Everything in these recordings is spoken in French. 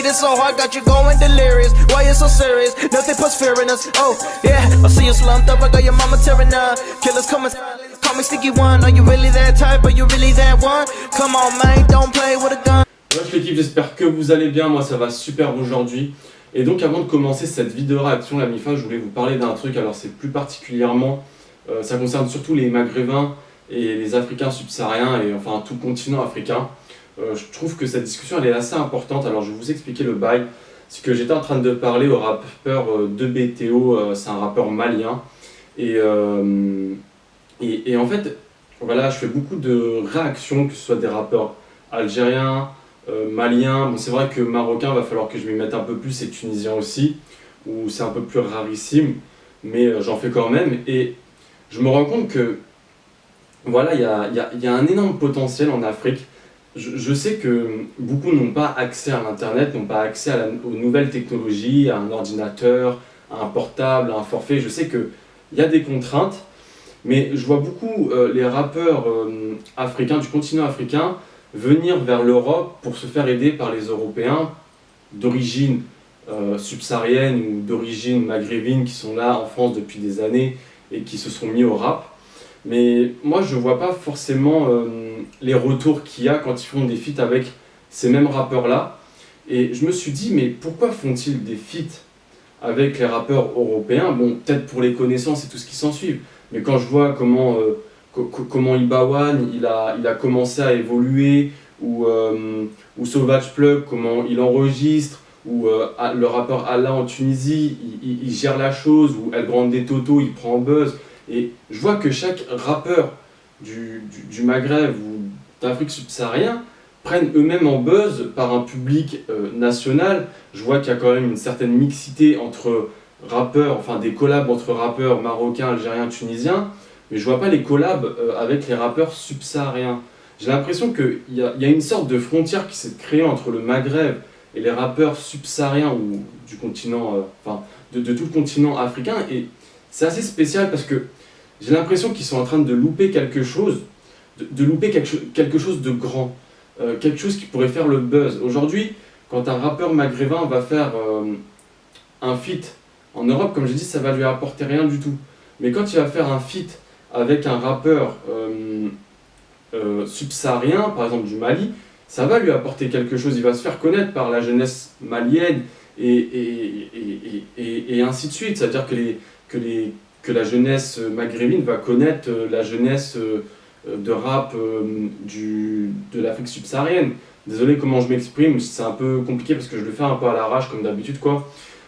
It's so hard, got you going delirious. Why you so serious? Nothing puts fear in us. Oh, yeah, I see you slumped up. I got your mama tearing up. Killers coming, call me sticky one. Are you really that type? Are you really that one? Come on, man, don't play with a gun. Wesh l'équipe, j'espère que vous allez bien. Moi, ça va super aujourd'hui. Et donc, avant de commencer cette vidéo réaction, la mi-fin, je voulais vous parler d'un truc. Alors, c'est plus particulièrement, ça concerne surtout les Maghrébins et les Africains subsahariens et enfin tout le continent africain. Je trouve que cette discussion elle est assez importante. Alors je vais vous expliquer le bail. C'est que j'étais en train de parler au rappeur 2BTO, c'est un rappeur malien. Et en fait, voilà, je fais beaucoup de réactions, que ce soit des rappeurs algériens, maliens. Bon, c'est vrai que marocain, va falloir que je m'y mette un peu plus, et tunisien aussi, où c'est un peu plus rarissime, mais j'en fais quand même. Et je me rends compte que voilà, il y a un énorme potentiel en Afrique. Je sais que beaucoup n'ont pas accès à l'internet, n'ont pas accès aux nouvelles technologies, à un ordinateur, à un portable, à un forfait. Je sais qu'il y a des contraintes, mais je vois beaucoup les rappeurs africains, du continent africain, venir vers l'Europe pour se faire aider par les Européens d'origine subsaharienne ou d'origine maghrébine qui sont là en France depuis des années et qui se sont mis au rap. Mais moi je vois pas forcément les retours qu'il y a quand ils font des feats avec ces mêmes rappeurs là. Et je me suis dit mais pourquoi font-ils des feats avec les rappeurs européens? Bon, peut-être pour les connaissances et tout ce qui s'ensuit, mais quand je vois comment Ibawan il a commencé à évoluer, ou Sauvage Plug, comment il enregistre, ou le rappeur Allah en Tunisie, il gère la chose, ou El Grande Toto, il prend en buzz. Et je vois que chaque rappeur du Maghreb ou d'Afrique subsaharienne prennent eux-mêmes en buzz par un public national. Je vois qu'il y a quand même une certaine mixité entre rappeurs, enfin des collabs entre rappeurs marocains, algériens, tunisiens, mais je vois pas les collabs avec les rappeurs subsahariens. J'ai l'impression qu'il y a une sorte de frontière qui s'est créée entre le Maghreb et les rappeurs subsahariens ou du continent, de tout le continent africain. Et c'est assez spécial parce que j'ai l'impression qu'ils sont en train de louper quelque chose, de louper quelque chose de grand, quelque chose qui pourrait faire le buzz. Aujourd'hui, quand un rappeur maghrébin va faire un feat en Europe, comme j'ai dit, ça va lui apporter rien du tout. Mais quand il va faire un feat avec un rappeur subsaharien, par exemple du Mali, ça va lui apporter quelque chose. Il va se faire connaître par la jeunesse malienne et ainsi de suite. C'est-à-dire que la jeunesse maghrébine va connaître la jeunesse de rap de l'Afrique subsaharienne. Désolé comment je m'exprime, c'est un peu compliqué parce que je le fais un peu à l'arrache comme d'habitude quoi.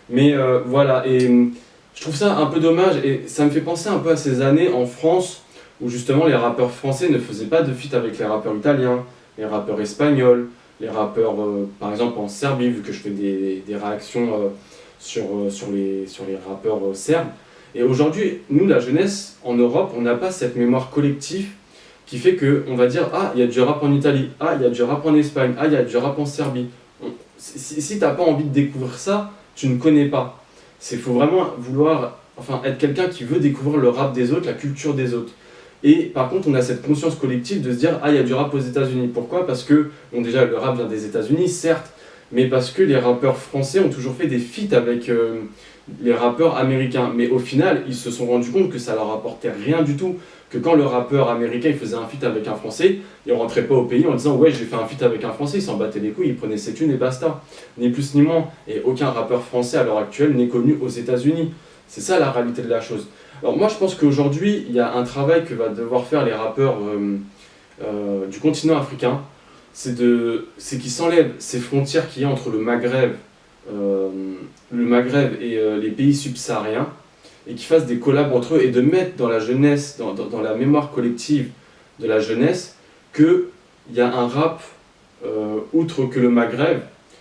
Mais voilà, et je trouve ça un peu dommage et ça me fait penser un peu à ces années en France où justement les rappeurs français ne faisaient pas de feat avec les rappeurs italiens, les rappeurs espagnols, les rappeurs par exemple en Serbie, vu que je fais des réactions sur les rappeurs serbes. Et aujourd'hui, nous, la jeunesse, en Europe, on n'a pas cette mémoire collective qui fait qu'on va dire « Ah, il y a du rap en Italie, ah, il y a du rap en Espagne, ah, il y a du rap en Serbie ». Si tu n'as pas envie de découvrir ça, tu ne connais pas. Il faut vraiment vouloir être quelqu'un qui veut découvrir le rap des autres, la culture des autres. Et par contre, on a cette conscience collective de se dire « Ah, il y a du rap aux États-Unis ». Pourquoi? Parce que, bon, déjà, le rap vient des États-Unis, certes, mais parce que les rappeurs français ont toujours fait des feats avec les rappeurs américains. Mais au final, ils se sont rendus compte que ça leur apportait rien du tout. Que quand le rappeur américain il faisait un feat avec un Français, il ne rentrait pas au pays en disant « Ouais, j'ai fait un feat avec un Français », il s'en battait les couilles, il prenait ses thunes et basta. Ni plus ni moins. Et aucun rappeur français à l'heure actuelle n'est connu aux États-Unis. C'est ça la réalité de la chose. Alors moi, je pense qu'aujourd'hui, il y a un travail que va devoir faire les rappeurs du continent africain. C'est qu'ils s'enlèvent ces frontières qu'il y a entre le Maghreb et les pays subsahariens et qu'ils fassent des collabs entre eux et de mettre dans la jeunesse, dans la mémoire collective de la jeunesse qu'il y a un rap outre que le Maghreb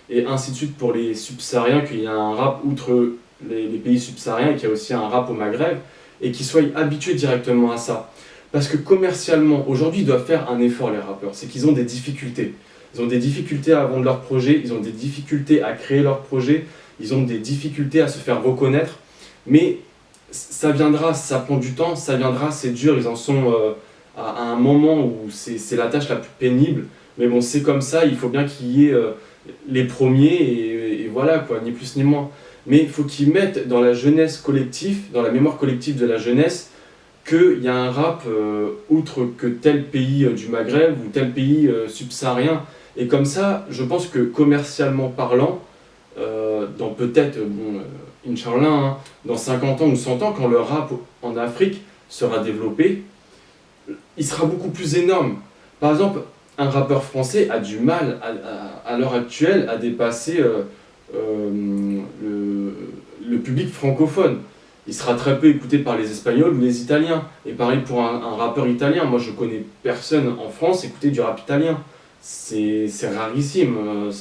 et ainsi de suite pour les subsahariens, qu'il y a un rap outre les pays subsahariens et qu'il y a aussi un rap au Maghreb et qu'ils soient habitués directement à ça. Parce que commercialement, aujourd'hui, ils doivent faire un effort, les rappeurs. C'est qu'ils ont des difficultés. Ils ont des difficultés à vendre leurs projets, ils ont des difficultés à créer leurs projets, ils ont des difficultés à se faire reconnaître. Mais ça viendra, ça prend du temps, ça viendra, c'est dur. Ils en sont à un moment où c'est la tâche la plus pénible. Mais bon, c'est comme ça, il faut bien qu'il y ait les premiers voilà quoi, ni plus ni moins. Mais il faut qu'ils mettent dans la jeunesse collective, dans la mémoire collective de la jeunesse, qu'il y a un rap outre que tel pays du Maghreb ou tel pays subsaharien. Et comme ça, je pense que commercialement parlant, dans peut-être, Inch'Allah, hein, dans 50 ans ou 100 ans, quand le rap en Afrique sera développé, il sera beaucoup plus énorme. Par exemple, un rappeur français a du mal à l'heure actuelle à dépasser le public francophone. Il sera très peu écouté par les Espagnols ou les Italiens. Et pareil pour un rappeur italien. Moi, je connais personne en France écouter du rap italien. C'est rarissime.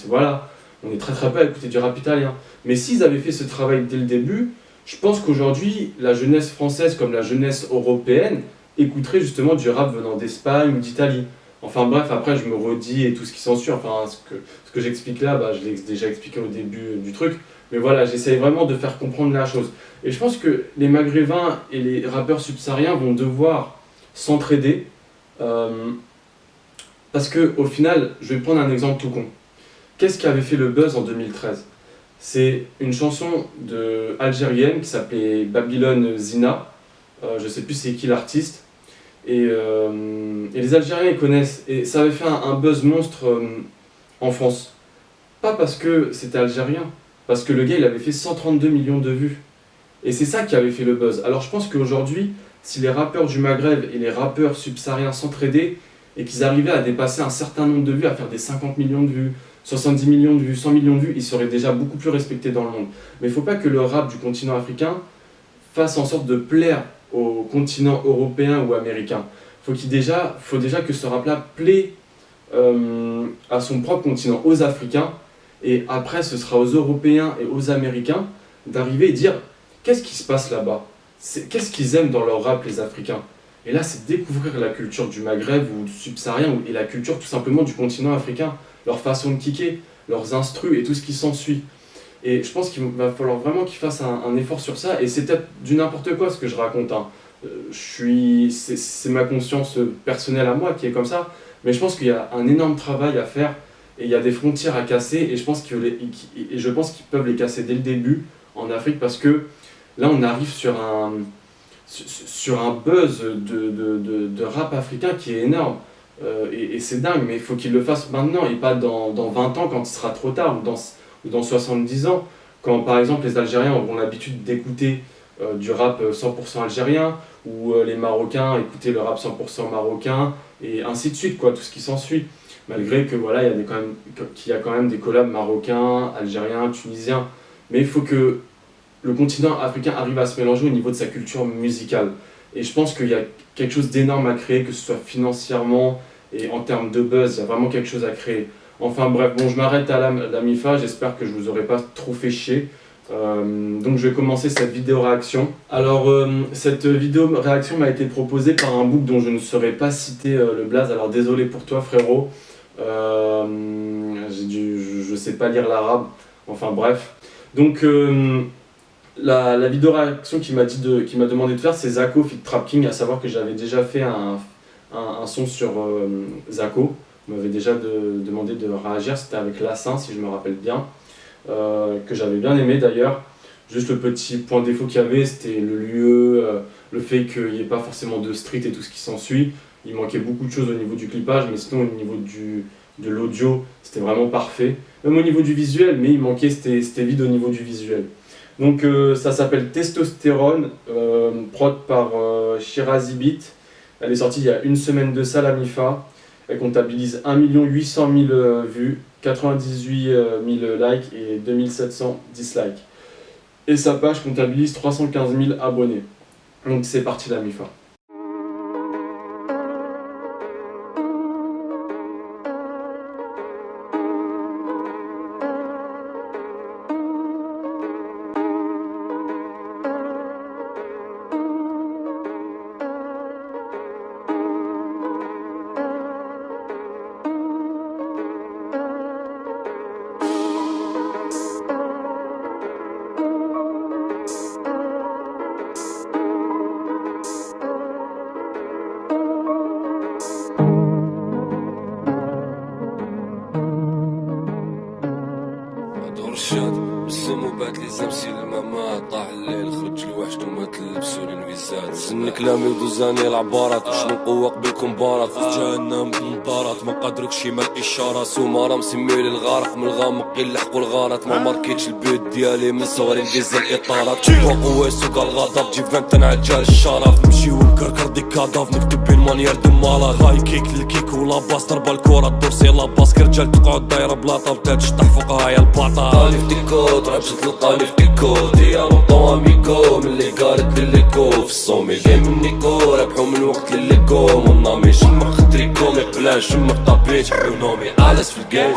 Voilà. On est très très peu à écouter du rap italien. Mais s'ils avaient fait ce travail dès le début, je pense qu'aujourd'hui, la jeunesse française comme la jeunesse européenne écouterait justement du rap venant d'Espagne ou d'Italie. Enfin bref, après je me redis et tout ce qui s'ensuit. Enfin, ce que j'explique là, je l'ai déjà expliqué au début du truc. Mais voilà, j'essaye vraiment de faire comprendre la chose. Et je pense que les Maghrébins et les rappeurs subsahariens vont devoir s'entraider. Parce qu'au final, je vais prendre un exemple tout con. Qu'est-ce qui avait fait le buzz en 2013 ? C'est une chanson algérienne qui s'appelait Babylone Zina. Je ne sais plus c'est qui l'artiste. Et les Algériens ils connaissent. Et ça avait fait un buzz monstre en France. Pas parce que c'était algérien, parce que le gars il avait fait 132 millions de vues. Et c'est ça qui avait fait le buzz. Alors je pense qu'aujourd'hui, si les rappeurs du Maghreb et les rappeurs subsahariens s'entraidaient et qu'ils arrivaient à dépasser un certain nombre de vues, à faire des 50 millions de vues, 70 millions de vues, 100 millions de vues, ils seraient déjà beaucoup plus respectés dans le monde. Mais il ne faut pas que le rap du continent africain fasse en sorte de plaire au continent européen ou américain. Faut déjà que ce rap-là plaît à son propre continent, aux Africains, et après ce sera aux Européens et aux Américains d'arriver et dire qu'est-ce qui se passe là-bas, qu'est-ce qu'ils aiment dans leur rap les Africains. Et là c'est découvrir la culture du Maghreb ou du subsaharien et la culture tout simplement du continent africain, leur façon de kicker, leurs instrus et tout ce qui s'ensuit. Et je pense qu'il va falloir vraiment qu'ils fassent un effort sur ça. Et c'est peut-être du n'importe quoi ce que je raconte. Hein. C'est ma conscience personnelle à moi qui est comme ça. Mais je pense qu'il y a un énorme travail à faire. Et il y a des frontières à casser. Et je pense qu'ils peuvent les casser dès le début en Afrique. Parce que là, on arrive sur un buzz de rap africain qui est énorme. Et c'est dingue. Mais il faut qu'ils le fassent maintenant et pas dans 20 ans quand il sera trop tard. Ou dans 70 ans, quand par exemple les Algériens auront l'habitude d'écouter du rap 100% algérien, ou les Marocains écouter le rap 100% marocain, et ainsi de suite, quoi, tout ce qui s'ensuit. Malgré que voilà, qu'il y a quand même des collabs marocains, algériens, tunisiens. Mais il faut que le continent africain arrive à se mélanger au niveau de sa culture musicale. Et je pense qu'il y a quelque chose d'énorme à créer, que ce soit financièrement et en termes de buzz, il y a vraiment quelque chose à créer. Enfin bref, bon, je m'arrête à la MIFA, j'espère que je vous aurai pas trop fait chier. Donc je vais commencer cette vidéo réaction. Alors cette vidéo réaction m'a été proposée par un book dont je ne saurais pas citer le blaze, alors désolé pour toi frérot. Je sais pas lire l'arabe, enfin bref. Donc la vidéo réaction qu'il m'a demandé de faire, c'est Zako feat. Trap King, à savoir que j'avais déjà fait un son sur Zako. On m'avait déjà demandé de réagir, c'était avec Lassin si je me rappelle bien, que j'avais bien aimé d'ailleurs. Juste le petit point défaut qu'il y avait, c'était le lieu, le fait qu'il n'y ait pas forcément de street et tout ce qui s'ensuit. Il manquait beaucoup de choses au niveau du clippage, mais sinon au niveau de l'audio, c'était vraiment parfait. Même au niveau du visuel, mais il manquait, c'était vide au niveau du visuel. Donc ça s'appelle Testostérone, prod par Shirazi Beat. Elle est sortie il y a une semaine de ça, la MIFA. Elle comptabilise 1 800 000 vues, 98 000 likes et 2700 dislikes. Et sa page comptabilise 315 000 abonnés. Donc c'est parti la MIFA. بسم وبعد لي زمسي الماما طاح الليل خرج الوحش وما تلبسوا لي الفيزات سن كلامي ودوزاني العبارات وشنو نقوى قبلكم بارات في جهنم بالنظارات ما قدرك شي ما الاشارات سومارا مسميولي الغارق من الغامق يلحقوا الغارات ما ماركيتش البيوت ديالي من صغري نديز الاطارات وقوي سوق الغضب جيب فانت نعجل الشرف نمشي ونكركر دي كاداف نكتب بين مانيال دمالات هاي كيك الكيك ولا باس ضرب الكورة الدورسي لا باس رجال تقعد دايره بلاطه بتاع تشطح فوقها يا الباطا طالي في ديكو تراب تلقاني في ديكو ديالو طو اميكو من اللي قالت لليكو في الصومي جاي من نيكو ربحو من وقت لليكو منامي شمق خدريكو مقبلا شمق طابيت حنومي عالس في الجيم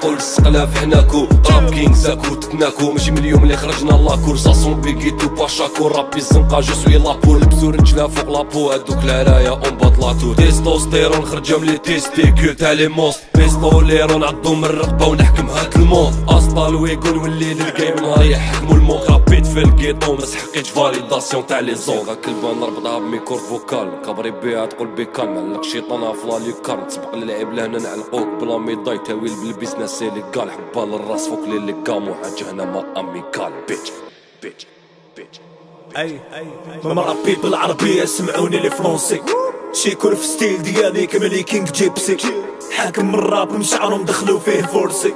تقول السقلاف حناكو راب كينغ زاكو تتناكو ماشي من اليوم اللي خرجنا لاكور ساسون بيكيتو باشاكو رابي الزنقه جو سوي لابو لبسو رجلا فوق لابو هادوك العرايا اون باطلاتو تيستوستيرون خرجا من لي تيستيكول تاع لي موست بيستوليرون عضو من الرقبه ونحكم هاد الموت اسطا الويكون ولي للجيم نهار يحكمو الموت رابيت في الكيطو ما سحقيتش فاليداسيون تاع لي زون غا كلبه نربطها بميكور فوكال كبري بيها تقول بيكال معلق شيطانها في لاليكار تسبق للعيب لهنا نعلقوك بلا ميداي تاويل بالبيزنس ليغال حبال الراس فوق لي كامو حاجه هنا ما اميكال بيتش بيتش بيتش اي ما مربي بالعربيه سمعوني لي فرونسي شيكور في ستيل ديالي كملي كينج جيبسي حاكم من الراب مشعرهم دخلوا فيه فورسي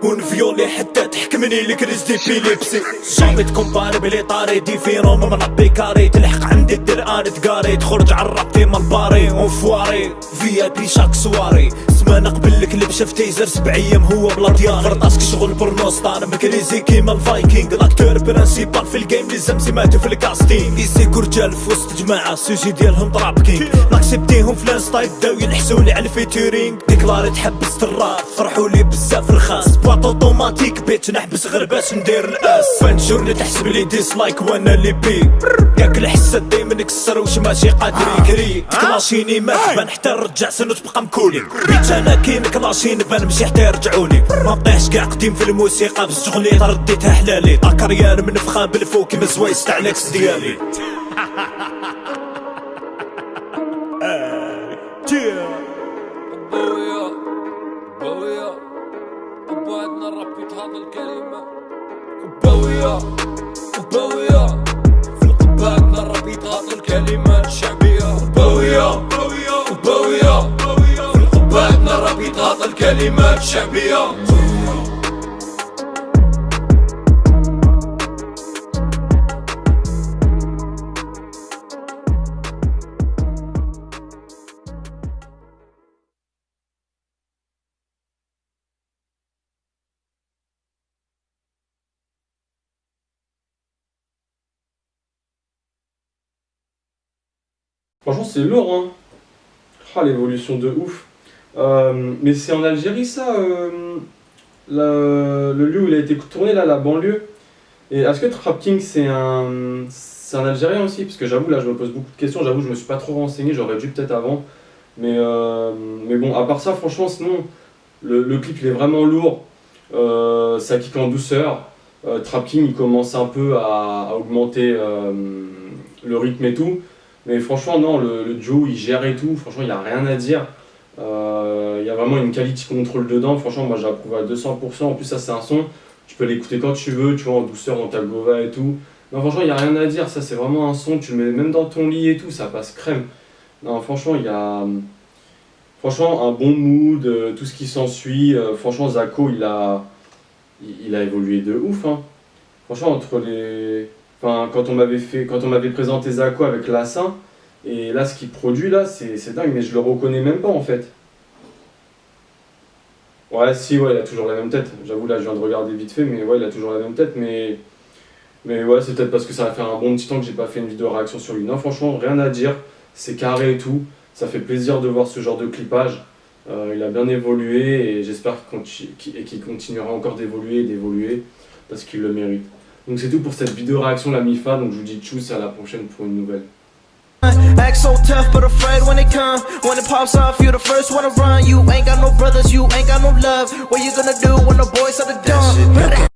ونفيولي حتى تحكمني لكريز دي بيليبسي جامي تكومباري بلي طاري ديفيرون ما مربي كاري تلحق عندي الدرقان تقاري تخرج عالراب ديما الباري اونفواري في اي بي شاك سواري سمانة قبل الكليب شاف تيزر 7 ايام هو بلا ديار فرطاسك شغل برنوستان مكريزي كيما الفايكينغ لاكتور برانسيبال في الجيم لي زمزي ماتو في الكاستينغ يسيكو رجال في وسط جماعة السوجي ديالهم طراب كينغ ناكسبتيهم في الانستا بداو ينحسولي على الفيتورينغ ديكلاري تحبست الراب فرحولي بزاف رخاص بواط اوتوماتيك بيت نحبس غير باش ندير الاس فنشورني تحسب لي ديسلايك وانا اللي بي ياك الحسة دايما نكسر وش ماشي قادر يكري تكلاشيني ما تبان حتى نرجع سنو تبقى مكولي بيت انا كي نكلاشي نبان نمشي حتى يرجعوني ما بطيحش كاع قديم في الموسيقى بس شغلي رديتها حلالي كارير منفخة بالفوق كيما زوايس تاع الاكس ديالي بويا بويا وبعدنا ربيت هذا الكلمة بويا بويا في القبادنا ربيت هذا الكلمات الشعبية بويا بويا بويا في القبادنا ربيت هذا الكلمات الشعبية Franchement, c'est lourd, hein. Ah, l'évolution de ouf. Mais c'est en Algérie, ça, le lieu où il a été tourné, là, la banlieue. Et est-ce que Trap King, c'est un Algérien aussi? Parce que j'avoue, là, je me pose beaucoup de questions. J'avoue, je me suis pas trop renseigné. J'aurais dû peut-être avant. Mais bon, à part ça, franchement, sinon, le clip, il est vraiment lourd. Ça kick en douceur. Trap King, il commence un peu à augmenter le rythme et tout. Mais franchement, non, le duo, il gère et tout. Franchement, il n'y a rien à dire. Il y a vraiment une quality control dedans. Franchement, moi, j'approuve à 200%. En plus, ça, c'est un son. Tu peux l'écouter quand tu veux, tu vois, en douceur dans ta Gova et tout. Non, franchement, il n'y a rien à dire. Ça, c'est vraiment un son. Tu le mets même dans ton lit et tout. Ça passe crème. Non, franchement, il y a... Franchement, un bon mood, tout ce qui s'ensuit. Franchement, Zako, il a évolué de ouf, hein. Franchement, entre les... Enfin, quand on m'avait présenté Zako avec Lassin, et là, ce qu'il produit, là, c'est dingue, mais je le reconnais même pas, en fait. Ouais, si, ouais, il a toujours la même tête. J'avoue, là, je viens de regarder vite fait, mais ouais, il a toujours la même tête, mais ouais, c'est peut-être parce que ça va faire un bon petit temps que j'ai pas fait une vidéo réaction sur lui. Non, franchement, rien à dire, c'est carré et tout. Ça fait plaisir de voir ce genre de clippage. Il a bien évolué, et j'espère qu'il continuera encore d'évoluer, parce qu'il le mérite. Donc c'est tout pour cette vidéo réaction la MIFA, donc je vous dis tchuss, à la prochaine pour une nouvelle. Act so tough but afraid when they come. When it pops off, you the first one to run. You ain't got no brothers, you ain't got no love. What you gonna do when the boys are the dumb?